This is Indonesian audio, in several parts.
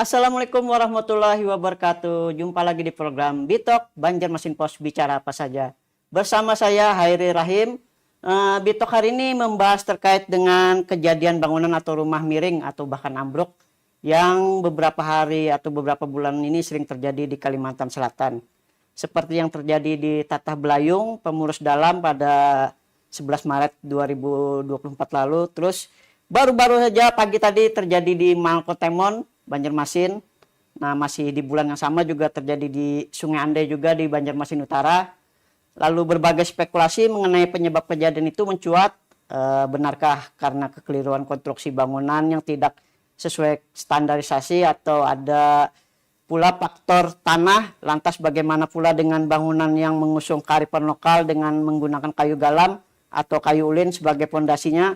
Assalamualaikum warahmatullahi wabarakatuh. Jumpa lagi di program Bitok Banjarmasin Pos Bicara Apa Saja. Bersama saya Hairi Rahim. Bitok hari ini membahas terkait dengan kejadian bangunan atau rumah miring atau bahkan ambruk yang beberapa hari atau beberapa bulan ini sering terjadi di Kalimantan Selatan. Seperti yang terjadi di Tatah Belayung, Pemurus Dalam pada 11 Maret 2024 lalu. Terus baru-baru saja pagi tadi terjadi di Malkotemon, Banjarmasin. Nah, masih di bulan yang sama juga terjadi di Sungai Andai juga di Banjarmasin Utara. Lalu berbagai spekulasi mengenai penyebab kejadian itu mencuat. Benarkah karena kekeliruan konstruksi bangunan yang tidak sesuai standarisasi atau ada pula faktor tanah? Lantas bagaimana pula dengan bangunan yang mengusung kearifan lokal dengan menggunakan kayu galam atau kayu ulin sebagai pondasinya?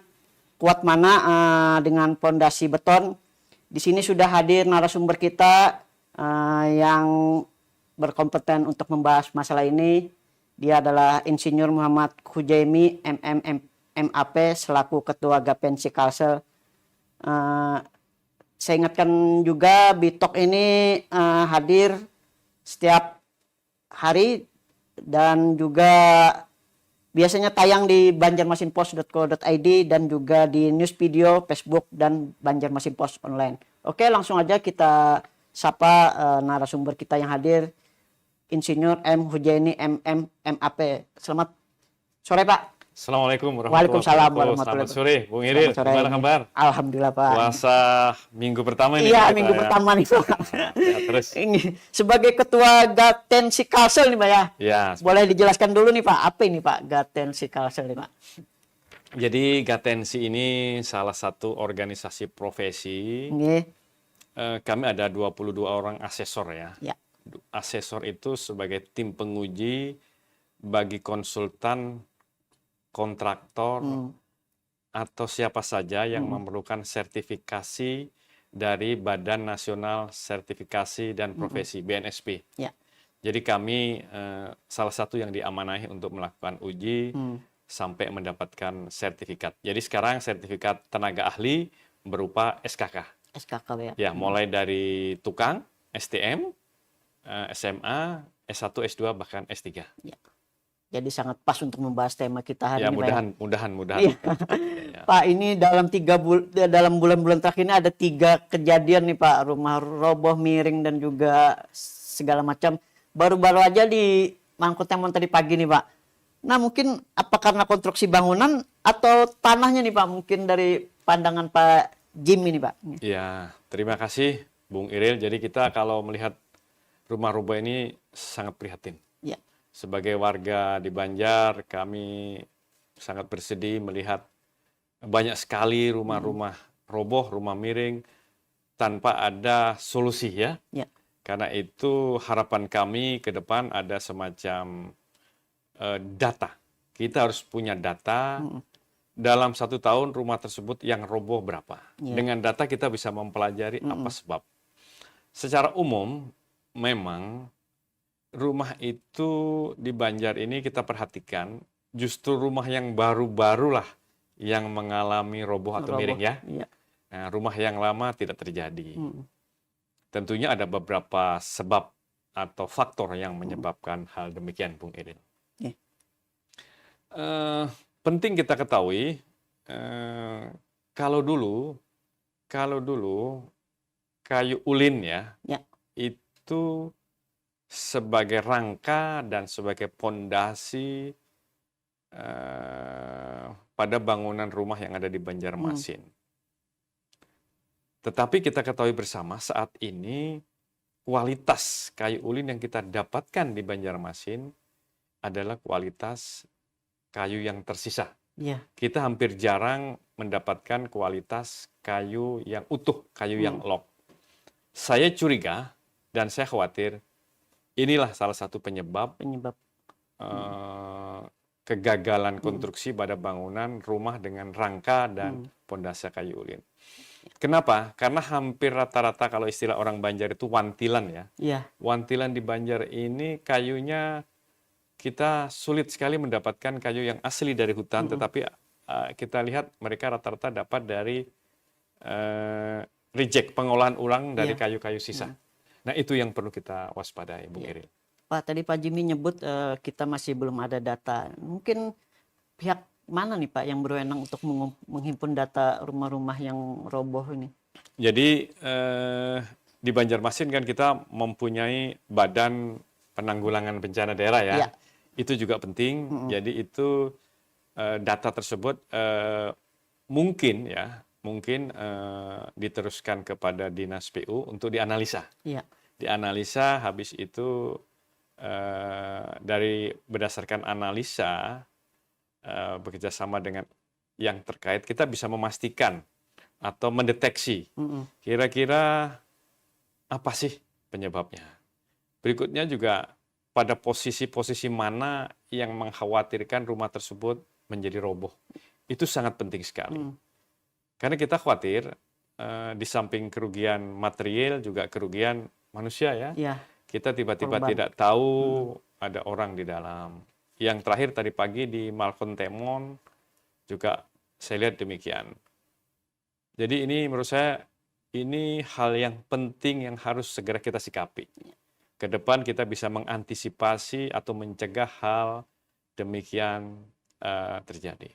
Kuat mana dengan pondasi beton? Di sini sudah hadir narasumber kita yang berkompeten untuk membahas masalah ini. Dia adalah Insinyur Muhammad Hujaimi, MAP, selaku Ketua Gapensi Kalsel. Saya ingatkan juga Bitok ini hadir setiap hari dan juga biasanya tayang di banjarmasinpost.co.id dan juga di news video, Facebook, dan Banjarmasin Post online. Oke, langsung aja kita sapa narasumber kita yang hadir, Insinyur M. Hujaini, MAP. Selamat sore, Pak. Assalamualaikum warahmatullahi wabarakatuh. Selamat sore, Bung Iril. Gimana kabar? Alhamdulillah, Pak. Puasa minggu pertama ini. Iya, minggu pertama nih, Pak. Ya, terus. Ini sebagai Ketua Gatensi Kalsel nih, Pak ya. Ya. Boleh dijelaskan dulu nih, Pak, apa ini, Pak, Gatensi Kalsel nih, Pak? Jadi Gatensi ini salah satu organisasi profesi. Kami ada 22 orang asesor ya. Ya. Asesor itu sebagai tim penguji bagi konsultan, kontraktor, atau siapa saja yang memerlukan sertifikasi dari Badan Nasional Sertifikasi dan Profesi, BNSP. Ya. Jadi kami salah satu yang diamanahi untuk melakukan uji sampai mendapatkan sertifikat. Jadi sekarang sertifikat tenaga ahli berupa SKK. SKK ya. Ya, mulai dari tukang, STM, SMA, S1, S2, bahkan S3. Ya. Jadi sangat pas untuk membahas tema kita hari ini. Mudahan. Iya. Ya. Pak, ini dalam bulan-bulan terakhir ini ada 3 kejadian nih, Pak. Rumah roboh, miring, dan juga segala macam. Baru-baru aja di Malkotemon tadi pagi nih, Pak. Nah, mungkin apa karena konstruksi bangunan atau tanahnya nih, Pak? Mungkin dari pandangan Pak Jim ini, Pak. Iya, terima kasih Bung Iril. Jadi kita kalau melihat rumah roboh ini sangat prihatin. Ya. Sebagai warga di Banjar, kami sangat bersedih melihat banyak sekali rumah-rumah roboh, rumah miring, tanpa ada solusi ya. Ya. Karena itu harapan kami ke depan ada semacam data. Kita harus punya data dalam 1 tahun rumah tersebut yang roboh berapa. Ya. Dengan data kita bisa mempelajari apa sebab. Secara umum, memang rumah itu di Banjar ini kita perhatikan justru rumah yang baru-barulah yang mengalami roboh atau miring ya. Iya. Nah, rumah yang lama tidak terjadi. Tentunya ada beberapa sebab atau faktor yang menyebabkan hal demikian, Bung Iril. Penting kita ketahui kalau dulu kayu ulin ya. Itu sebagai rangka dan sebagai pondasi pada bangunan rumah yang ada di Banjarmasin. Tetapi kita ketahui bersama saat ini kualitas kayu ulin yang kita dapatkan di Banjarmasin adalah kualitas kayu yang tersisa. Ya. Kita hampir jarang mendapatkan kualitas kayu yang utuh, kayu yang log. Saya curiga dan saya khawatir inilah salah satu penyebab kegagalan konstruksi pada bangunan rumah dengan rangka dan pondasi kayu ulin. Kenapa? Karena hampir rata-rata kalau istilah orang Banjar itu wantilan ya. Yeah. Wantilan di Banjar ini kayunya kita sulit sekali mendapatkan kayu yang asli dari hutan, tetapi kita lihat mereka rata-rata dapat dari reject, pengolahan ulang dari Iya. kayu-kayu sisa. Nah, itu yang perlu kita waspadai, Bung Iril. Pak, tadi Pak Jimmy nyebut kita masih belum ada data. Mungkin pihak mana nih Pak yang berwenang untuk menghimpun data rumah-rumah yang roboh ini? Jadi di Banjarmasin kan kita mempunyai Badan Penanggulangan Bencana Daerah ya. Iya. Itu juga penting. Jadi itu data tersebut mungkin diteruskan kepada Dinas PU untuk dianalisa. Iya. Dianalisa, habis itu dari berdasarkan analisa bekerjasama dengan yang terkait, kita bisa memastikan atau mendeteksi kira-kira apa sih penyebabnya. Berikutnya juga pada posisi-posisi mana yang mengkhawatirkan rumah tersebut menjadi roboh. Itu sangat penting sekali. Karena kita khawatir di samping kerugian material juga kerugian manusia ya. Iya. Kita tiba-tiba tidak tahu ada orang di dalam. Yang terakhir tadi pagi di Malkontemon juga saya lihat demikian. Jadi ini menurut saya ini hal yang penting yang harus segera kita sikapi. Ke depan kita bisa mengantisipasi atau mencegah hal demikian terjadi.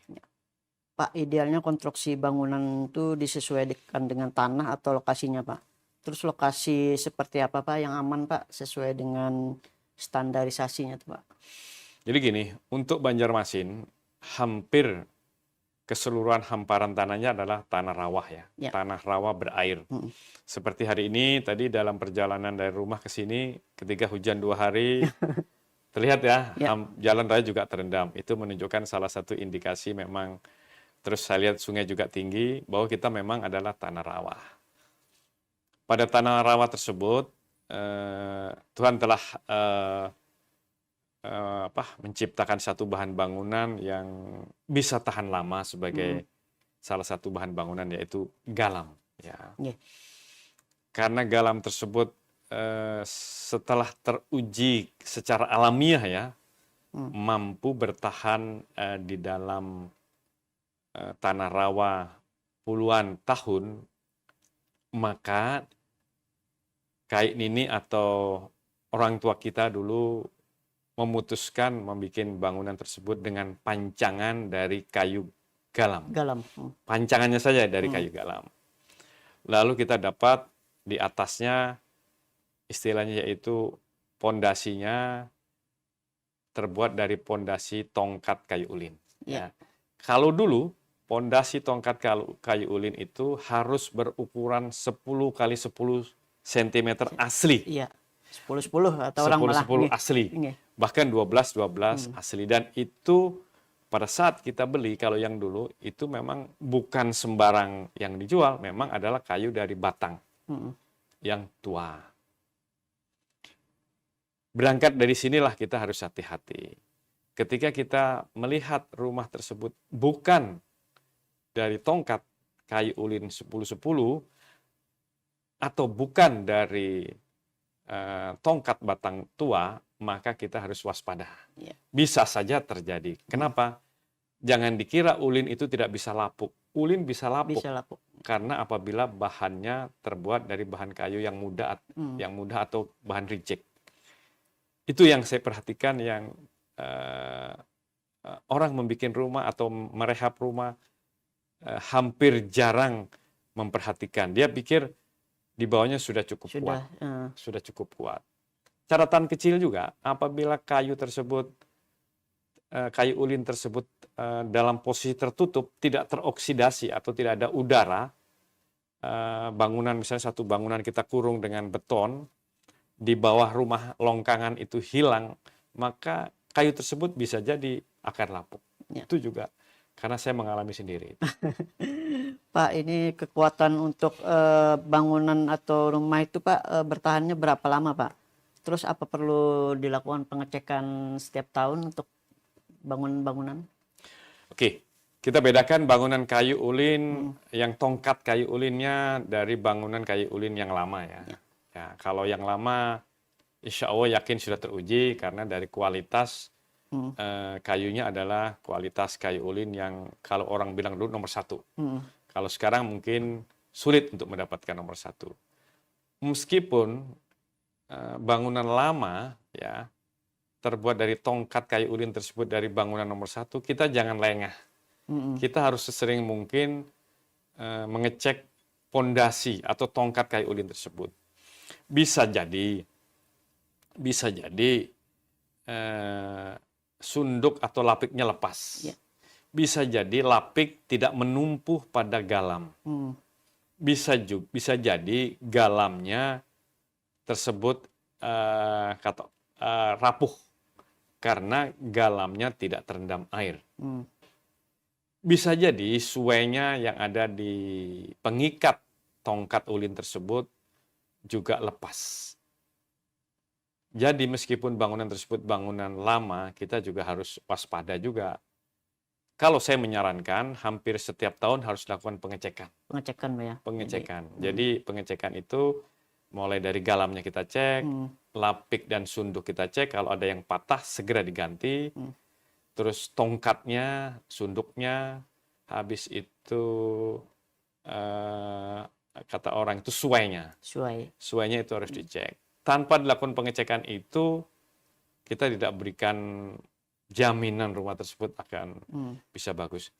Pak, idealnya konstruksi bangunan itu disesuaikan dengan tanah atau lokasinya Pak? Terus lokasi seperti apa Pak yang aman Pak sesuai dengan standarisasinya tuh Pak? Jadi gini, untuk Banjarmasin hampir keseluruhan hamparan tanahnya adalah tanah rawa ya. Tanah rawa berair. Seperti hari ini tadi dalam perjalanan dari rumah ke sini ketika hujan 2 hari terlihat ya, jalan raya juga terendam. Itu menunjukkan salah satu indikasi memang. Terus saya lihat sungai juga tinggi bahwa kita memang adalah tanah rawa. Pada tanah rawa tersebut Tuhan telah menciptakan satu bahan bangunan yang bisa tahan lama sebagai salah satu bahan bangunan yaitu galam. Ya. Karena galam tersebut setelah teruji secara alamiah ya mampu bertahan di dalam tanah rawa puluhan tahun, maka Kak Nini atau orang tua kita dulu memutuskan membuat bangunan tersebut dengan pancangan dari kayu galam. Pancangannya saja dari kayu galam. Lalu kita dapat di atasnya istilahnya yaitu pondasinya terbuat dari pondasi tongkat kayu ulin. Ya. Kalau dulu pondasi tongkat kayu ulin itu harus berukuran 10 kali 10 cm asli. Iya. 10-10 atau orang malah 10 asli. Bahkan 12 asli. Dan itu pada saat kita beli, kalau yang dulu, itu memang bukan sembarang yang dijual. Memang adalah kayu dari batang yang tua. Berangkat dari sinilah kita harus hati-hati. Ketika kita melihat rumah tersebut bukan dari tongkat kayu ulin 10-10, atau bukan dari tongkat batang tua, maka kita harus waspada. Bisa saja terjadi. Kenapa? Jangan dikira ulin itu tidak bisa lapuk. Ulin bisa lapuk. Karena apabila bahannya terbuat dari bahan kayu yang mudah atau bahan reject. Itu yang saya perhatikan yang orang membuat rumah atau merehab rumah hampir jarang memperhatikan. Dia pikir di bawahnya sudah cukup kuat. Sudah cukup kuat. Catatan kecil juga, apabila kayu ulin tersebut dalam posisi tertutup, tidak teroksidasi atau tidak ada udara, bangunan misalnya satu bangunan kita kurung dengan beton, di bawah rumah longkangan itu hilang, maka kayu tersebut bisa jadi akan lapuk. Itu juga karena saya mengalami sendiri. Pak, ini kekuatan untuk bangunan atau rumah itu Pak bertahannya berapa lama Pak? Terus apa perlu dilakukan pengecekan setiap tahun untuk bangunan-bangunan? Oke, kita bedakan bangunan kayu ulin yang tongkat kayu ulinnya dari bangunan kayu ulin yang lama ya. Ya, kalau yang lama insya Allah yakin sudah teruji karena dari kualitas kayunya adalah kualitas kayu ulin yang kalau orang bilang dulu nomor 1. Kalau sekarang mungkin sulit untuk mendapatkan nomor 1. Meskipun bangunan lama ya terbuat dari tongkat kayu ulin tersebut dari bangunan nomor 1, kita jangan lengah. Kita harus sesering mungkin mengecek pondasi atau tongkat kayu ulin tersebut. Bisa jadi sunduk atau lapiknya lepas. Ya. Bisa jadi lapik tidak menumpuh pada galam. Bisa jadi galamnya tersebut rapuh karena galamnya tidak terendam air. Bisa jadi suainya yang ada di pengikat tongkat ulin tersebut juga lepas. Jadi meskipun bangunan tersebut bangunan lama, kita juga harus waspada juga. Kalau saya menyarankan, hampir setiap tahun harus dilakukan pengecekan. Pengecekan, Pak ya. Pengecekan. Jadi pengecekan itu mulai dari galamnya kita cek, lapik dan sunduk kita cek. Kalau ada yang patah segera diganti. Terus tongkatnya, sunduknya, habis itu kata orang itu suainya. Suainya itu harus dicek. Tanpa dilakukan pengecekan itu, kita tidak berikan jaminan rumah tersebut akan bisa bagus.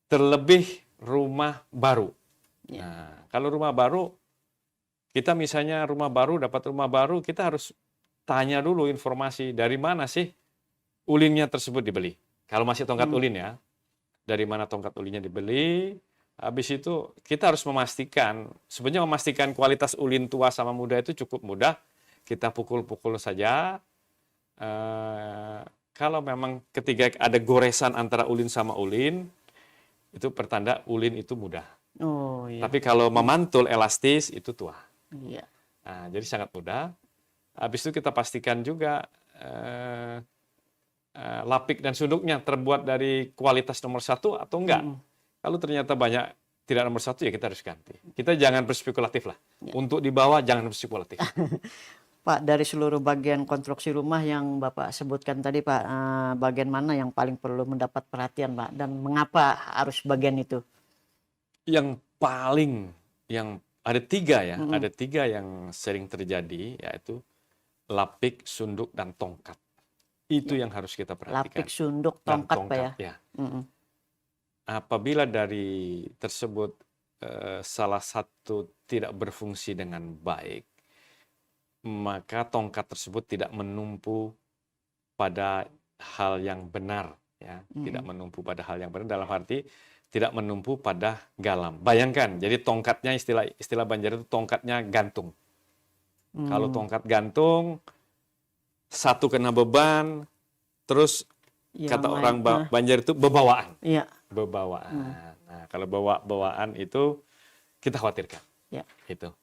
Terlebih rumah baru. Nah, kalau rumah baru, kita misalnya dapat rumah baru, kita harus tanya dulu informasi dari mana sih ulinnya tersebut dibeli. Kalau masih tongkat ulin ya, dari mana tongkat ulinnya dibeli. Habis itu kita harus sebenarnya memastikan kualitas ulin tua sama muda itu cukup mudah. Kita pukul-pukul saja. Kalau memang ketika ada goresan antara ulin sama ulin, itu pertanda ulin itu muda. Oh, iya. Tapi kalau memantul elastis, itu tua. Iya. Nah, jadi sangat mudah. Habis itu kita pastikan juga lapik dan sunduknya terbuat dari kualitas nomor 1 atau enggak. Kalau ternyata banyak tidak nomor 1, ya kita harus ganti. Kita jangan berspekulatif lah. Untuk di bawah jangan berspekulatif. Pak, dari seluruh bagian konstruksi rumah yang Bapak sebutkan tadi, Pak, bagian mana yang paling perlu mendapat perhatian, Pak? Dan mengapa harus bagian itu? Yang ada 3 ya, ada 3 yang sering terjadi, yaitu lapik, sunduk, dan tongkat. Itu yang harus kita perhatikan. Lapik, sunduk, tongkat, Pak ya? Apabila dari tersebut salah satu tidak berfungsi dengan baik, maka tongkat tersebut tidak menumpu pada hal yang benar, ya. Tidak menumpu pada hal yang benar dalam arti tidak menumpu pada galam. Bayangkan, jadi tongkatnya istilah Banjar itu tongkatnya gantung. Kalau tongkat gantung, satu kena beban, terus kata orang Banjar itu bebawaan. Iya. Bebawaan. Nah, kalau bawaan itu kita khawatirkan. Ya. Itu.